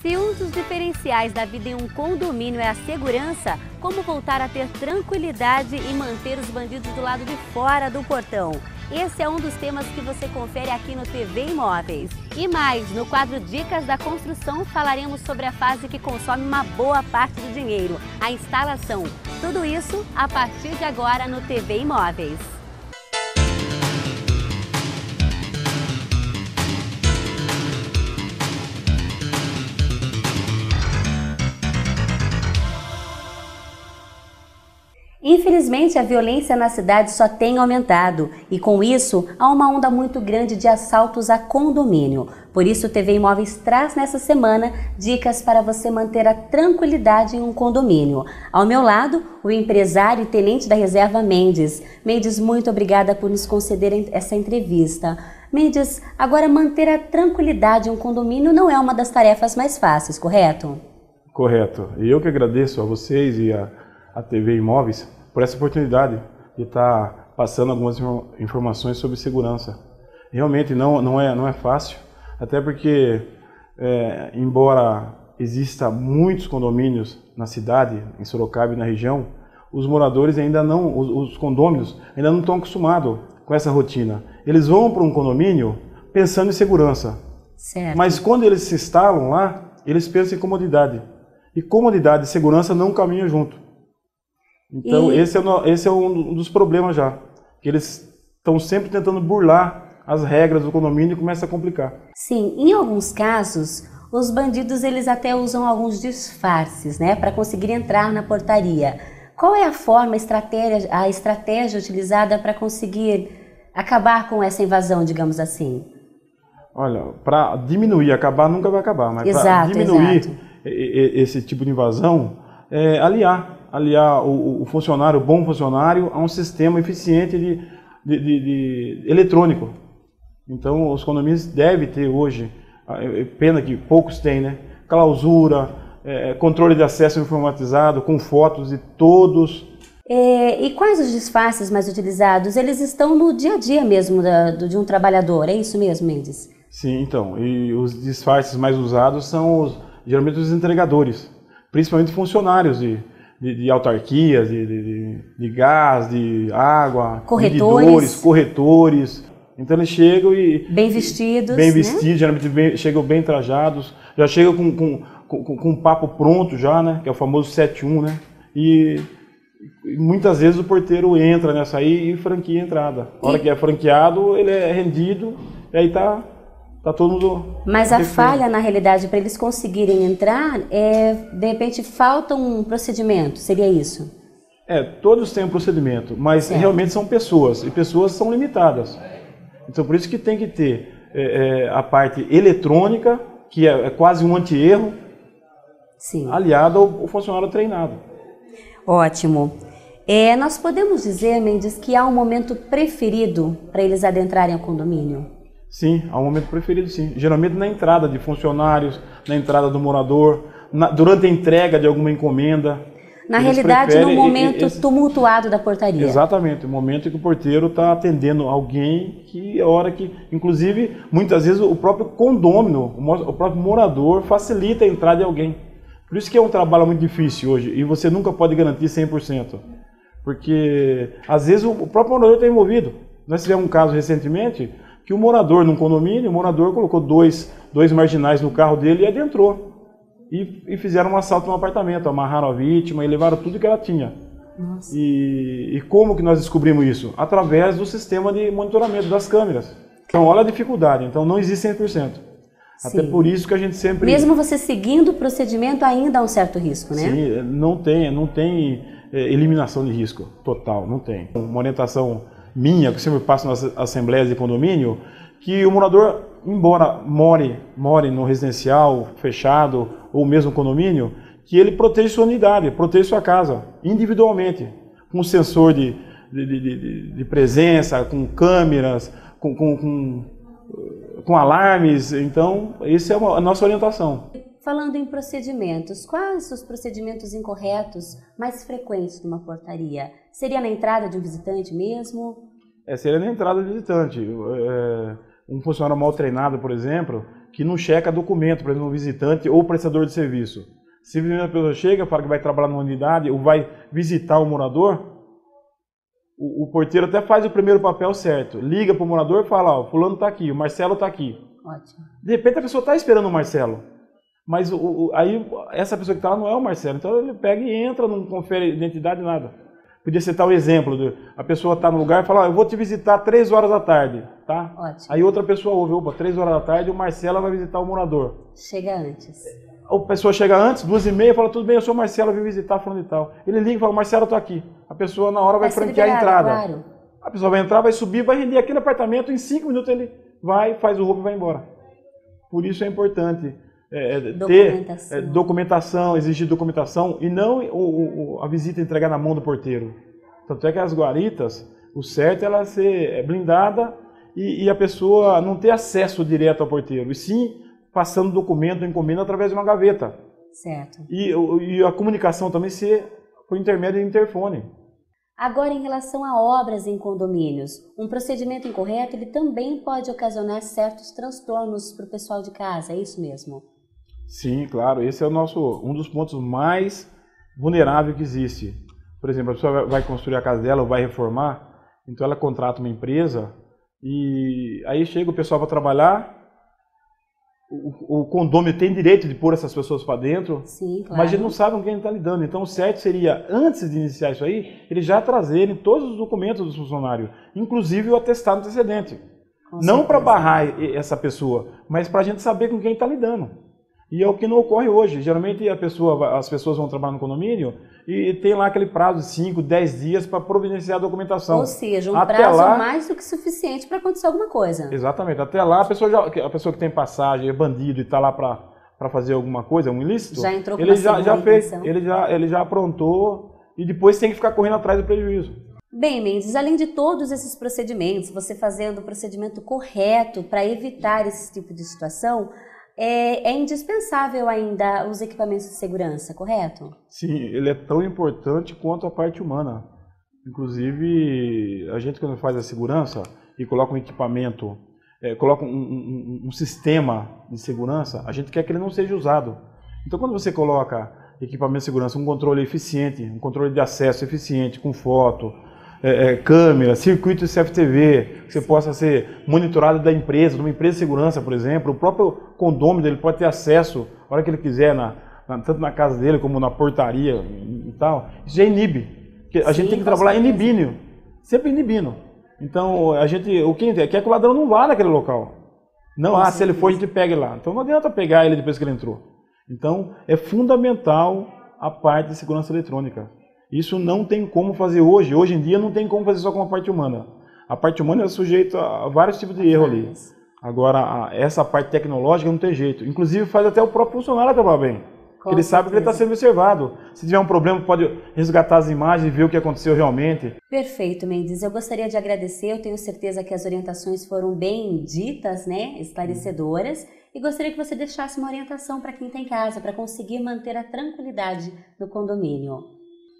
Se um dos diferenciais da vida em um condomínio é a segurança, como voltar a ter tranquilidade e manter os bandidos do lado de fora do portão? Esse é um dos temas que você confere aqui no TV Imóveis. E mais, no quadro Dicas da Construção, falaremos sobre a fase que consome uma boa parte do dinheiro, a instalação. Tudo isso a partir de agora no TV Imóveis. Infelizmente, a violência na cidade só tem aumentado e, com isso, há uma onda muito grande de assaltos a condomínio. Por isso, o TV Imóveis traz nessa semana dicas para você manter a tranquilidade em um condomínio. Ao meu lado, o empresário e tenente da reserva Mendes. Mendes, muito obrigada por nos conceder essa entrevista. Mendes, agora manter a tranquilidade em um condomínio não é uma das tarefas mais fáceis, correto? Correto. E eu que agradeço a vocês e a TV Imóveis por essa oportunidade de estar passando algumas informações sobre segurança. Realmente não é fácil, até porque, embora exista muitos condomínios na cidade, em Sorocaba e na região, os moradores ainda não, os condôminos ainda não estão acostumados com essa rotina. Eles vão para um condomínio pensando em segurança, certo. Mas quando eles se instalam lá, eles pensam em comodidade. E comodidade e segurança não caminham junto. Então, esse é um dos problemas já, que eles estão sempre tentando burlar as regras do condomínio e começa a complicar. Sim, em alguns casos, os bandidos eles até usam alguns disfarces, né, para conseguir entrar na portaria. Qual é a forma, a estratégia utilizada para conseguir acabar com essa invasão, digamos assim? Olha, para diminuir, acabar nunca vai acabar, mas para diminuir esse tipo de invasão, aliar o funcionário, o bom funcionário, a um sistema eficiente de eletrônico. Então, os condomínios devem ter hoje, pena que poucos têm, né? Clausura, controle de acesso informatizado, com fotos de todos. E quais os disfarces mais utilizados? Eles estão no dia a dia mesmo de um trabalhador, é isso mesmo, Mendes? Sim, então, e os disfarces mais usados são geralmente os entregadores, principalmente funcionários de autarquias, de gás, de água, corretores. Então eles chegam e... Bem vestidos, né? Geralmente chegam bem trajados, já chegam com um papo pronto já, né? Que é o famoso 7-1, né? E muitas vezes o porteiro entra nessa aí e franquia a entrada. A hora que é franqueado, ele é rendido e aí tá todo mundo... Mas a falha, na realidade, para eles conseguirem entrar, de repente falta um procedimento, seria isso? Todos têm um procedimento, mas realmente são pessoas, e pessoas são limitadas. Então por isso que tem que ter a parte eletrônica, que é quase um anti-erro, aliado ao funcionário treinado. Ótimo. Nós podemos dizer, Mendes, que há um momento preferido para eles adentrarem ao condomínio? Sim, há um momento preferido, sim. Geralmente na entrada de funcionários, na entrada do morador, durante a entrega de alguma encomenda. Na realidade, no momento tumultuado da portaria. Exatamente, o momento em que o porteiro está atendendo alguém, que é a hora que, inclusive, muitas vezes o próprio condômino, o próprio morador facilita a entrada de alguém. Por isso que é um trabalho muito difícil hoje, e você nunca pode garantir 100%. Porque, às vezes, o próprio morador está envolvido. Nós tivemos um caso recentemente, que o morador num condomínio, o morador colocou dois marginais no carro dele e adentrou. E fizeram um assalto no apartamento, amarraram a vítima e levaram tudo que ela tinha. Nossa. E como que nós descobrimos isso? Através do sistema de monitoramento das câmeras. Então, olha a dificuldade, então não existe 100%. Até por isso que a gente sempre... Mesmo você seguindo o procedimento, ainda há um certo risco, né? Sim, não tem eliminação de risco total, não tem. Uma orientação minha, que eu sempre passo nas assembleias de condomínio, que o morador, embora more no residencial fechado ou mesmo condomínio, que ele proteja sua unidade, proteja sua casa, individualmente, com sensor de presença, com câmeras, com alarmes. Então, essa é a nossa orientação. Falando em procedimentos, quais os procedimentos incorretos mais frequentes numa portaria? Seria na entrada de um visitante mesmo? Seria na entrada do visitante. Um funcionário mal treinado, por exemplo, que não checa documento, por exemplo, um visitante ou prestador de serviço. Se a pessoa chega, fala que vai trabalhar numa unidade ou vai visitar o morador, o porteiro até faz o primeiro papel certo. Liga para o morador e fala, ó, fulano está aqui, o Marcelo está aqui. Ótimo. De repente a pessoa está esperando o Marcelo, mas aí essa pessoa que está lá não é o Marcelo. Então ele pega e entra, não confere identidade, nada. Podia ser tal exemplo, a pessoa está no lugar e fala, ó, eu vou te visitar 3 horas da tarde, tá? Ótimo. Aí outra pessoa ouve, opa, 3 horas da tarde o Marcelo vai visitar o morador. Chega antes. A pessoa chega antes, 2h30, fala, tudo bem, eu sou o Marcelo, eu vim visitar fulano e tal. Ele liga e fala, Marcelo, eu tô aqui. A pessoa na hora vai franquear a entrada. Claro. A pessoa vai entrar, vai subir, vai render aquele apartamento, em 5 minutos ele vai, faz o roubo e vai embora. Por isso é importante ter documentação, exigir documentação e não a visita entregar na mão do porteiro. Tanto é que as guaritas, o certo é ela ser blindada e a pessoa não ter acesso direto ao porteiro, e sim passando documento, encomenda através de uma gaveta. Certo. E a comunicação também ser por intermédio de interfone. Agora, em relação a obras em condomínios, um procedimento incorreto ele também pode ocasionar certos transtornos para o pessoal de casa, é isso mesmo? Sim, claro. Esse é um dos pontos mais vulneráveis que existe. Por exemplo, a pessoa vai construir a casa dela ou vai reformar, então ela contrata uma empresa e aí chega o pessoal para trabalhar. O condomínio tem direito de pôr essas pessoas para dentro, sim, claro. Mas ele não sabe com quem ele está lidando. Então o certo seria, antes de iniciar isso aí, eles já trazerem todos os documentos dos funcionários, inclusive o atestado antecedente. Não para barrar essa pessoa, mas para a gente saber com quem está lidando. E é o que não ocorre hoje. Geralmente as pessoas vão trabalhar no condomínio e tem lá aquele prazo de 5, 10 dias para providenciar a documentação. Ou seja, um prazo mais do que suficiente para acontecer alguma coisa. Exatamente. Até lá, a pessoa que tem passagem, é bandido e está lá para fazer alguma coisa, um ilícito, já entrou com ele já fez, ele já aprontou e depois tem que ficar correndo atrás do prejuízo. Bem, Mendes, além de todos esses procedimentos, você fazendo o procedimento correto para evitar esse tipo de situação, é indispensável ainda os equipamentos de segurança, correto? Sim, ele é tão importante quanto a parte humana. Inclusive, a gente quando faz a segurança e coloca um equipamento, coloca um sistema de segurança, a gente quer que ele não seja usado. Então quando você coloca equipamento de segurança, um controle eficiente, um controle de acesso eficiente, com foto, câmera, circuito de CFTV, que você possa ser monitorado da empresa, de uma empresa de segurança, por exemplo, o próprio condômino ele pode ter acesso, a hora que ele quiser, tanto na casa dele como na portaria e tal, isso já inibe. Porque a gente tem que trabalhar inibindo, sempre inibindo. Então, o que quer que o ladrão não vá naquele local. Não, se ele for, a gente pega ele lá. Então não adianta pegar ele depois que ele entrou. Então, é fundamental a parte de segurança eletrônica. Isso não tem como fazer hoje. Hoje em dia não tem como fazer só com a parte humana. A parte humana é sujeita a vários tipos de erro ali. Agora, essa parte tecnológica não tem jeito. Inclusive faz até o próprio funcionário trabalhar bem. Ele sabe que ele está sendo observado. Se tiver um problema, pode resgatar as imagens e ver o que aconteceu realmente. Perfeito, Mendes. Eu gostaria de agradecer. Eu tenho certeza que as orientações foram bem ditas, né? Esclarecedoras. E gostaria que você deixasse uma orientação para quem está em casa, para conseguir manter a tranquilidade no condomínio.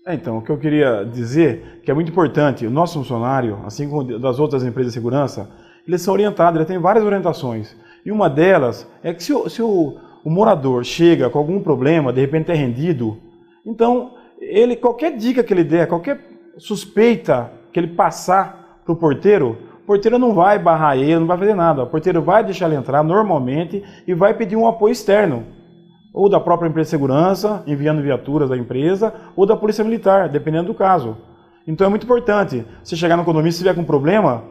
Então, o que eu queria dizer, que é muito importante, o nosso funcionário, assim como das outras empresas de segurança, eles são orientados, ele tem várias orientações. E uma delas é que se o morador chega com algum problema, de repente é rendido, então, qualquer dica que ele der, qualquer suspeita que ele passar para o porteiro não vai barrar ele, não vai fazer nada. O porteiro vai deixar ele entrar normalmente e vai pedir um apoio externo. Ou da própria empresa de segurança, enviando viaturas da empresa, ou da polícia militar, dependendo do caso. Então é muito importante, você chegar no condomínio, se tiver com problema,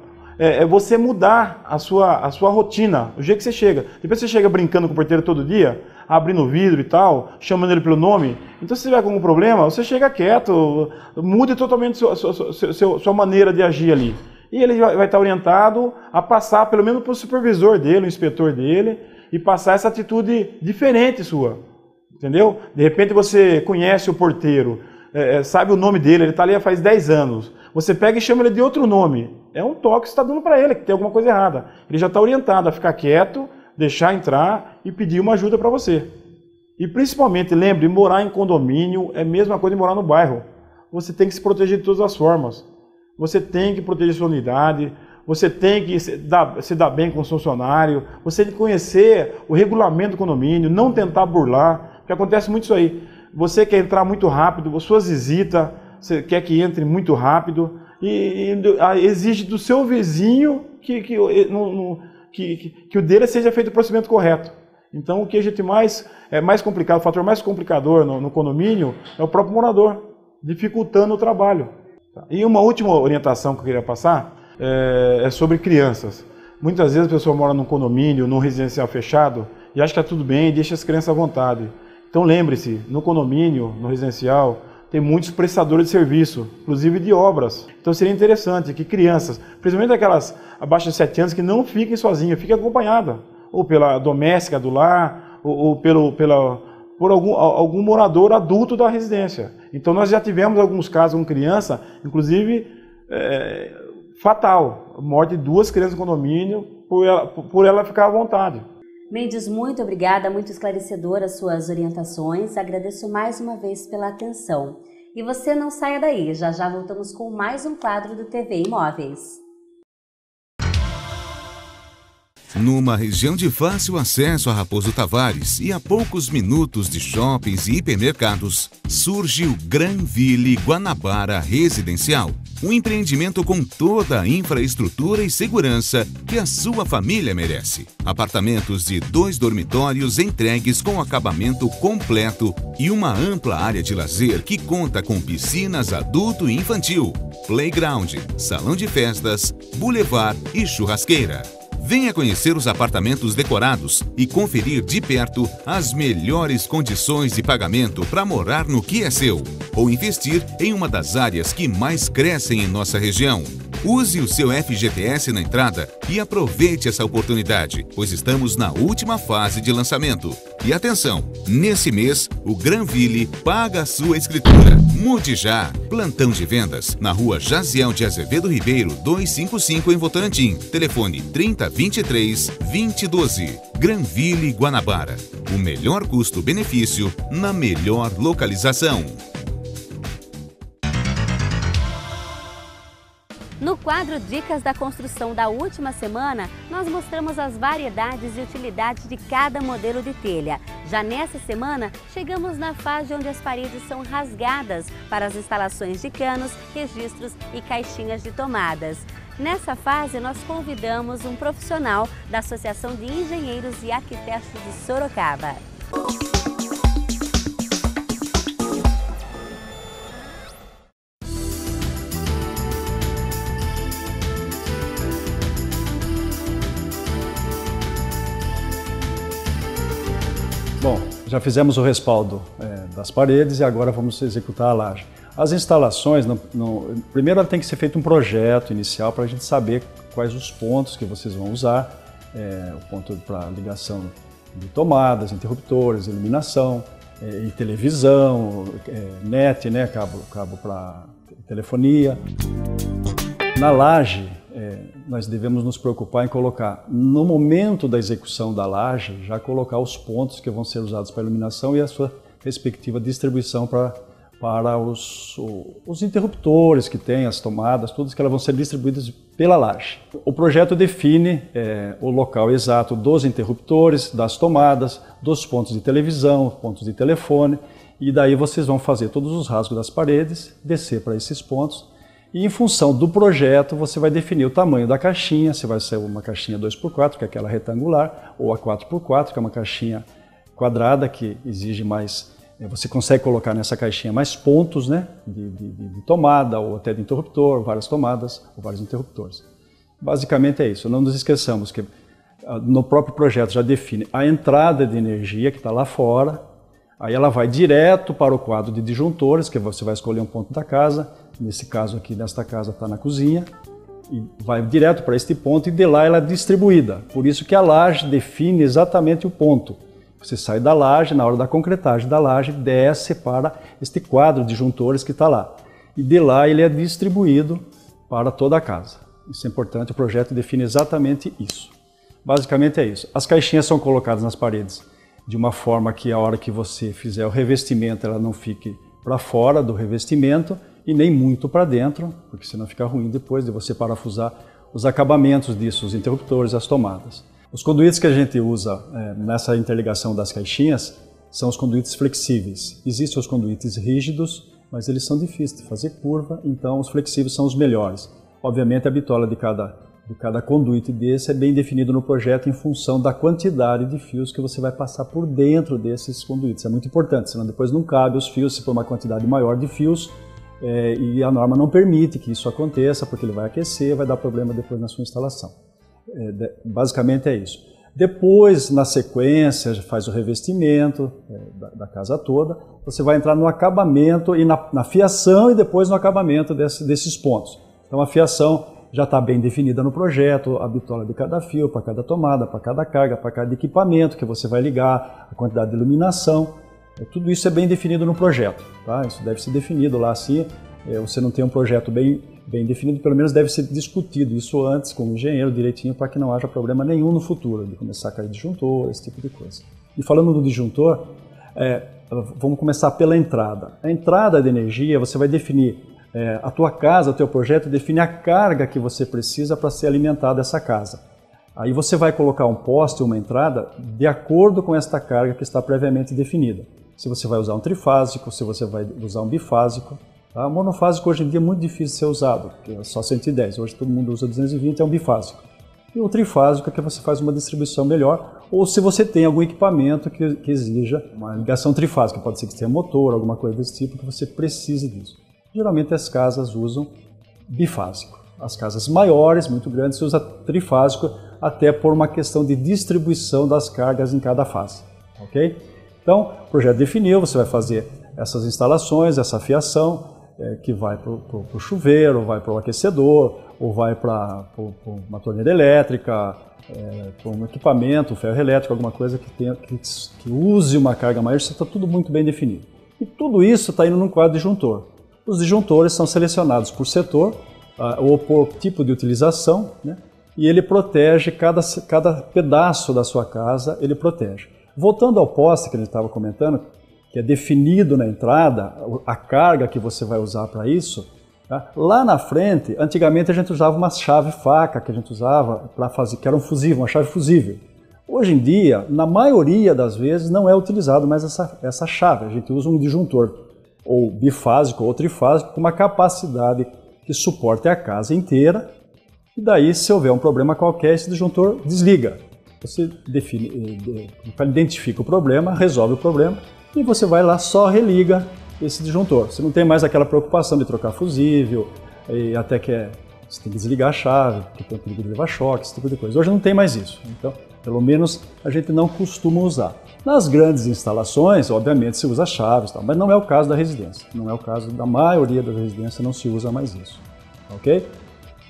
você mudar a sua rotina, o jeito que você chega. Depois você chega brincando com o porteiro todo dia, abrindo o vidro e tal, chamando ele pelo nome. Então se tiver com algum problema, você chega quieto, mude totalmente sua maneira de agir ali. E ele vai estar orientado a passar pelo menos para o supervisor dele, o inspetor dele, e passar essa atitude diferente sua, entendeu? De repente você conhece o porteiro, sabe o nome dele, ele está ali há faz 10 anos, você pega e chama ele de outro nome, é um toque que você está dando para ele, que tem alguma coisa errada. Ele já está orientado a ficar quieto, deixar entrar e pedir uma ajuda para você. E principalmente, lembre, morar em condomínio é a mesma coisa de morar no bairro. Você tem que se proteger de todas as formas. Você tem que proteger sua unidade, você tem que se dar bem com o funcionário, você tem que conhecer o regulamento do condomínio, não tentar burlar, porque acontece muito isso aí. Você quer entrar muito rápido, suas visitas, você quer que entre muito rápido, e exige do seu vizinho que o dele seja feito o procedimento correto. Então, o que a gente é mais complicado, o fator mais complicador no condomínio é o próprio morador, dificultando o trabalho. E uma última orientação que eu queria passar é sobre crianças. Muitas vezes a pessoa mora num condomínio, num residencial fechado, e acha que está tudo bem e deixa as crianças à vontade. Então lembre-se, no condomínio, no residencial, tem muitos prestadores de serviço, inclusive de obras. Então seria interessante que crianças, principalmente aquelas abaixo de 7 anos, que não fiquem sozinhas, fiquem acompanhadas, ou pela doméstica do lar, ou por algum morador adulto da residência. Então nós já tivemos alguns casos com criança, inclusive fatal, morte de 2 crianças no condomínio por ela ficar à vontade. Mendes, muito obrigada, muito esclarecedoras suas orientações. Agradeço mais uma vez pela atenção. E você não saia daí, já já voltamos com mais um quadro do TV Imóveis. Numa região de fácil acesso a Raposo Tavares e a poucos minutos de shoppings e hipermercados, surge o Granville Guanabara Residencial. Um empreendimento com toda a infraestrutura e segurança que a sua família merece. Apartamentos de 2 dormitórios entregues com acabamento completo e uma ampla área de lazer que conta com piscinas adulto e infantil, playground, salão de festas, boulevard e churrasqueira. Venha conhecer os apartamentos decorados e conferir de perto as melhores condições de pagamento para morar no que é seu ou investir em uma das áreas que mais crescem em nossa região. Use o seu FGTS na entrada e aproveite essa oportunidade, pois estamos na última fase de lançamento. E atenção, nesse mês, o Granville paga a sua escritura. Mude já! Plantão de vendas na rua Jaziel de Azevedo Ribeiro, 255 em Votorantim. Telefone 3023-2012. Granville Guanabara. O melhor custo-benefício na melhor localização. No quadro Dicas da Construção da última semana, nós mostramos as variedades e utilidades de cada modelo de telha. Já nessa semana, chegamos na fase onde as paredes são rasgadas para as instalações de canos, registros e caixinhas de tomadas. Nessa fase, nós convidamos um profissional da Associação de Engenheiros e Arquitetos de Sorocaba. Bom, já fizemos o respaldo das paredes e agora vamos executar a laje. As instalações, primeiro tem que ser feito um projeto inicial para a gente saber quais os pontos que vocês vão usar, o ponto para ligação de tomadas, interruptores, iluminação, e televisão, net, né, cabo para telefonia. Na laje, nós devemos nos preocupar em colocar, no momento da execução da laje, já colocar os pontos que vão ser usados para iluminação e a sua respectiva distribuição para os interruptores que tem, as tomadas, todas que elas vão ser distribuídas pela laje. O projeto define o local exato dos interruptores, das tomadas, dos pontos de televisão, pontos de telefone, e daí vocês vão fazer todos os rasgos das paredes, descer para esses pontos, e em função do projeto você vai definir o tamanho da caixinha, se vai ser uma caixinha 2x4, que é aquela retangular, ou a 4x4, que é uma caixinha quadrada, que exige mais, você consegue colocar nessa caixinha mais pontos, né, de tomada, ou até de interruptor, várias tomadas, ou vários interruptores. Basicamente é isso, não nos esqueçamos que no próprio projeto já define a entrada de energia que está lá fora, aí ela vai direto para o quadro de disjuntores, que você vai escolher um ponto da casa. Nesse caso aqui, nesta casa, está na cozinha, e vai direto para este ponto e de lá ela é distribuída. Por isso que a laje define exatamente o ponto. Você sai da laje, na hora da concretagem da laje, desce para este quadro de disjuntores que está lá. E de lá ele é distribuído para toda a casa. Isso é importante, o projeto define exatamente isso. Basicamente é isso. As caixinhas são colocadas nas paredes de uma forma que a hora que você fizer o revestimento, ela não fique para fora do revestimento, e nem muito para dentro, porque senão fica ruim depois de você parafusar os acabamentos disso, os interruptores, as tomadas. Os conduítes que a gente usa nessa interligação das caixinhas são os conduítes flexíveis. Existem os conduítes rígidos, mas eles são difíceis de fazer curva, então os flexíveis são os melhores. Obviamente a bitola de cada conduíte desse é bem definido no projeto em função da quantidade de fios que você vai passar por dentro desses conduítes. É muito importante, senão depois não cabe os fios se for uma quantidade maior de fios e a norma não permite que isso aconteça porque ele vai aquecer, vai dar problema depois na sua instalação. Basicamente é isso. Depois, na sequência, faz o revestimento da casa toda, você vai entrar no acabamento e na fiação e depois no acabamento desses pontos. Então a fiação já está bem definida no projeto, a bitola de cada fio, para cada tomada, para cada carga, para cada equipamento que você vai ligar, a quantidade de iluminação, tudo isso é bem definido no projeto, tá? Isso deve ser definido lá assim, você não tem um projeto bem definido, pelo menos deve ser discutido isso antes com o engenheiro direitinho para que não haja problema nenhum no futuro, de começar a cair disjuntor, esse tipo de coisa. E falando do disjuntor, vamos começar pela entrada. A entrada de energia, você vai definir a tua casa, o teu projeto define a carga que você precisa para ser alimentada essa casa. Aí você vai colocar um poste, uma entrada, de acordo com esta carga que está previamente definida. Se você vai usar um trifásico, se você vai usar um bifásico. Tá? Monofásico hoje em dia é muito difícil de ser usado, porque é só 110, hoje todo mundo usa 220, é um bifásico. E o trifásico é que você faz uma distribuição melhor, ou se você tem algum equipamento que exija uma ligação trifásica, pode ser que tenha motor, alguma coisa desse tipo, que você precise disso. Geralmente as casas usam bifásico. As casas maiores, muito grandes, se usa trifásico, até por uma questão de distribuição das cargas em cada fase. Ok? Então, o projeto definiu, você vai fazer essas instalações, essa fiação, que vai para o chuveiro, vai para o aquecedor, ou vai para uma torneira elétrica, para um equipamento, um ferro elétrico, alguma coisa que use uma carga maior, isso está tudo muito bem definido. E tudo isso está indo num quadro disjuntor. Os disjuntores são selecionados por setor ou por tipo de utilização, né? E ele protege cada pedaço da sua casa, ele protege. Voltando ao poste que a gente estava comentando, que é definido na entrada, a carga que você vai usar para isso, tá? Lá na frente, antigamente a gente usava uma chave faca que a gente usava para fazer, que era um fusível, uma chave fusível. Hoje em dia, na maioria das vezes, não é utilizado mais essa chave, a gente usa um disjuntor, ou bifásico ou trifásico, com uma capacidade que suporte a casa inteira, e daí, se houver um problema qualquer, esse disjuntor desliga. Você identifica o problema, resolve o problema, e você vai lá, só religa esse disjuntor. Você não tem mais aquela preocupação de trocar fusível, e até que você tem que desligar a chave, que tem o perigo de levar choque, esse tipo de coisa. Hoje não tem mais isso, então, pelo menos, a gente não costuma usar. Nas grandes instalações, obviamente, se usa chaves, mas não é o caso da residência. Não é o caso da maioria das residências, não se usa mais isso. Ok?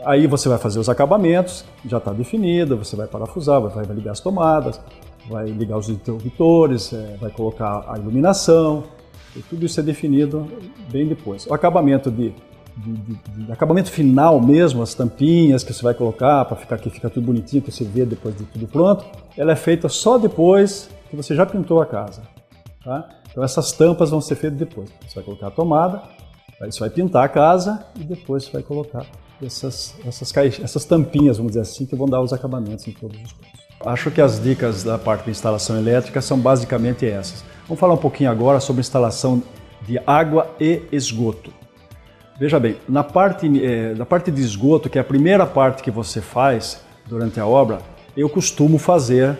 Aí você vai fazer os acabamentos, já está definido, você vai parafusar, vai ligar as tomadas, vai ligar os interruptores, vai colocar a iluminação, e tudo isso é definido bem depois. O acabamento acabamento final mesmo, as tampinhas que você vai colocar para ficar aqui, fica tudo bonitinho, que você vê depois de tudo pronto, ela é feita só depois que você já pintou a casa. Tá? Então essas tampas vão ser feitas depois. Você vai colocar a tomada, aí você vai pintar a casa e depois você vai colocar essas tampinhas, vamos dizer assim, que vão dar os acabamentos em todos os pontos. Acho que as dicas da parte de instalação elétrica são basicamente essas. Vamos falar um pouquinho agora sobre instalação de água e esgoto. Veja bem, na parte de esgoto, que é a primeira parte que você faz durante a obra, eu costumo fazer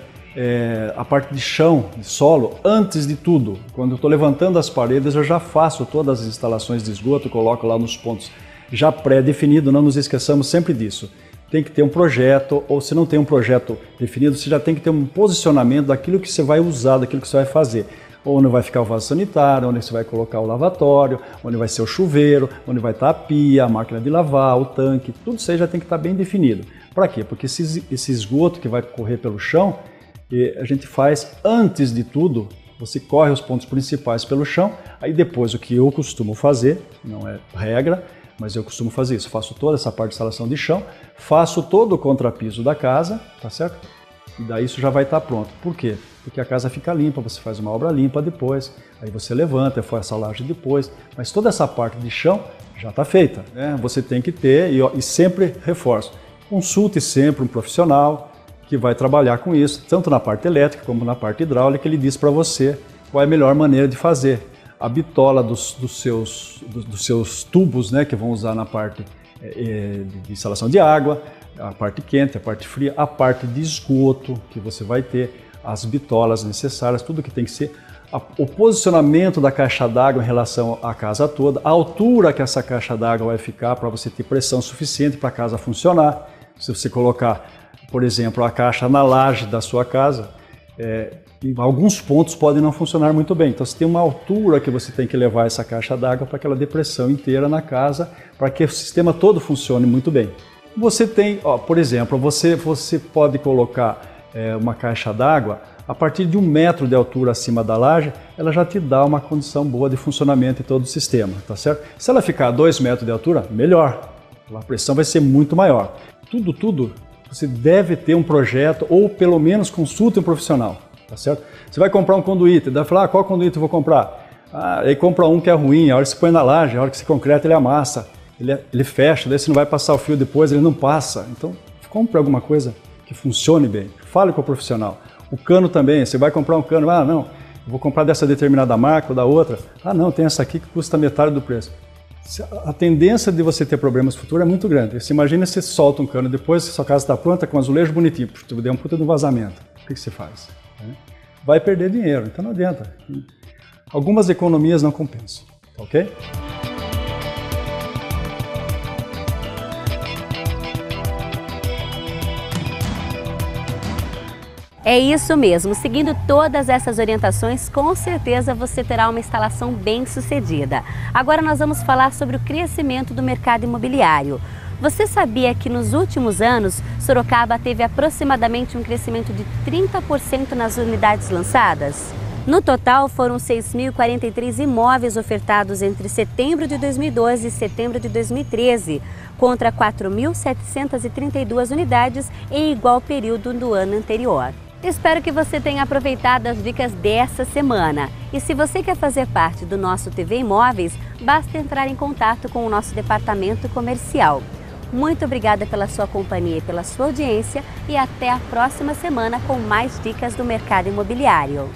a parte de chão, de solo, antes de tudo. Quando eu estou levantando as paredes, eu já faço todas as instalações de esgoto, coloco lá nos pontos já pré-definido, não nos esqueçamos sempre disso. Tem que ter um projeto, ou se não tem um projeto definido, você já tem que ter um posicionamento daquilo que você vai usar, daquilo que você vai fazer. Onde vai ficar o vaso sanitário, onde você vai colocar o lavatório, onde vai ser o chuveiro, onde vai estar a pia, a máquina de lavar, o tanque, tudo isso aí já tem que estar bem definido. Para quê? Porque esse esgoto que vai correr pelo chão, a gente faz antes de tudo, você corre os pontos principais pelo chão, aí depois o que eu costumo fazer, não é regra, mas eu costumo fazer isso, faço toda essa parte de instalação de chão, faço todo o contrapiso da casa, tá certo? E daí isso já vai estar pronto. Por quê? Porque a casa fica limpa, você faz uma obra limpa depois, aí você levanta, faz essa laje depois, mas toda essa parte de chão já está feita, né? Você tem que ter, e sempre reforço, consulte sempre um profissional que vai trabalhar com isso, tanto na parte elétrica como na parte hidráulica. Ele diz para você qual é a melhor maneira de fazer. A bitola dos seus tubos, né, que vão usar na parte de instalação de água, a parte quente, a parte fria, a parte de esgoto que você vai ter, as bitolas necessárias, tudo que tem que ser, o posicionamento da caixa d'água em relação à casa toda, a altura que essa caixa d'água vai ficar para você ter pressão suficiente para a casa funcionar. Se você colocar, por exemplo, a caixa na laje da sua casa, em alguns pontos podem não funcionar muito bem. Então você tem uma altura que você tem que levar essa caixa d'água para que ela dê pressão inteira na casa, para que o sistema todo funcione muito bem. Você tem, por exemplo, você pode colocar uma caixa d'água a partir de 1 metro de altura acima da laje, ela já te dá uma condição boa de funcionamento em todo o sistema, tá certo? Se ela ficar a 2 metros de altura, melhor, a pressão vai ser muito maior. Tudo, você deve ter um projeto ou pelo menos consulte um profissional, tá certo? Você vai comprar um conduíte, deve falar, qual conduíte eu vou comprar? Aí compra um que é ruim, a hora que você põe na laje, a hora que você concreta ele amassa, ele fecha, daí você não vai passar o fio depois, ele não passa. Então, compre alguma coisa que funcione bem, fale com o profissional. O cano também, você vai comprar um cano, não, eu vou comprar dessa determinada marca ou da outra. Não, tem essa aqui que custa metade do preço. A tendência de você ter problemas futuros é muito grande. Você imagina se você solta um cano depois, se sua casa está pronta, com azulejo bonitinho, você deu um puta de um vazamento. O que você faz? Vai perder dinheiro, então não adianta. Algumas economias não compensam, ok? É isso mesmo, seguindo todas essas orientações, com certeza você terá uma instalação bem sucedida. Agora nós vamos falar sobre o crescimento do mercado imobiliário. Você sabia que nos últimos anos, Sorocaba teve aproximadamente um crescimento de 30% nas unidades lançadas? No total, foram 6.043 imóveis ofertados entre setembro de 2012 e setembro de 2013, contra 4.732 unidades em igual período do ano anterior. Espero que você tenha aproveitado as dicas dessa semana. E se você quer fazer parte do nosso TV Imóveis, basta entrar em contato com o nosso departamento comercial. Muito obrigada pela sua companhia e pela sua audiência e até a próxima semana com mais dicas do mercado imobiliário.